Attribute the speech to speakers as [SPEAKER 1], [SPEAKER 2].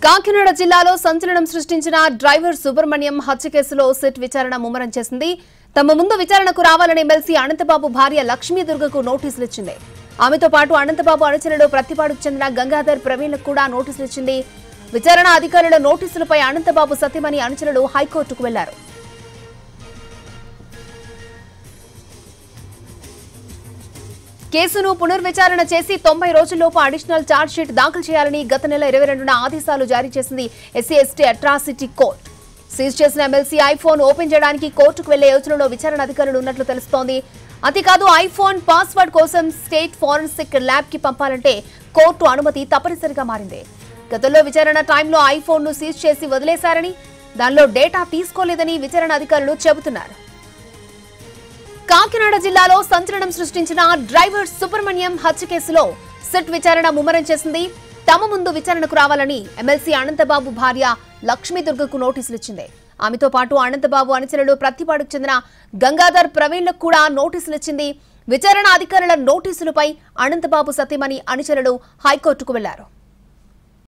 [SPEAKER 1] కాకినాడ జిల్లాలో సంచలనం సృష్టించిన డ్రైవర్ సుబ్రహ్మణ్యం హత్య కేసులో సిట్ విచారణ ముమ్మరం చేసింది. తమ ముందు విచారణకు రావాలని ఎమ్మెల్సీ అనంతబాబు భార్య లక్ష్మీదుర్గకు నోటీసులు ఇచ్చింది. ఆమెతో పాటు అనంతబాబు అనుచరుడు ప్రతిపాడుకు చెందిన గంగాధర్ ప్రవీణ్లకు కూడా నోటీసులు ఇచ్చింది. విచారణ అధికారుల నోటీసులపై అనంతబాబు సతీమణి అనుచరులు హైకోర్టుకు వెళ్లారు. కేసును పునర్విచారణ చేసి 90 రోజుల్లోపు అడిషనల్ ఛార్జ్ షీట్ దాఖలు చేయాలని గత నెల 22న ఆదేశాలు జారీ చేసింది SC ST atrocity court. Seize చేసిన ఎమ్మెల్సీ ఐఫోన్ ఓపెన్ చేయడానికి కోర్టుకు వెళ్లే యోచనలో విచారణ అధికారులు ఉన్నట్లు తెలుస్తోంది. అంతేకాదు ఐఫోన్ పాస్వర్డ్ కోసం స్టేట్ ఫోరెన్సిక్ ల్యాబ్ కి పంపాలంటే కోర్టు అనుమతి తప్పనిసరిగా మారింది. గతంలో విచారణ టైంలో ఐఫోన్ ను సీజ్ చేసి వదిలేశారని, దానిలో డేటా తీసుకోలేదని విచారణ అధికారులు చెబుతున్నారు. కాకినాడ జిల్లాలో సంచలనం సృష్టించిన డ్రైవర్ సుబ్రహ్మణ్యం హత్య కేసులో సిట్ విచారణ ముమ్మరం చేసింది. తమ ముందు విచారణకు రావాలని ఎమ్మెల్సీ అనంతబాబు భార్య లక్ష్మీదుర్గకు నోటీసులు ఇచ్చింది. ఆమెతో పాటు అనంతబాబు అనుచరులు ప్రతిపాడుకు చెందిన గంగాధర్ ప్రవీణ్లకు కూడా నోటీసులు ఇచ్చింది. విచారణ అధికారుల నోటీసులపై అనంతబాబు సతీమణి అనుచరులు హైకోర్టుకు వెళ్లారు.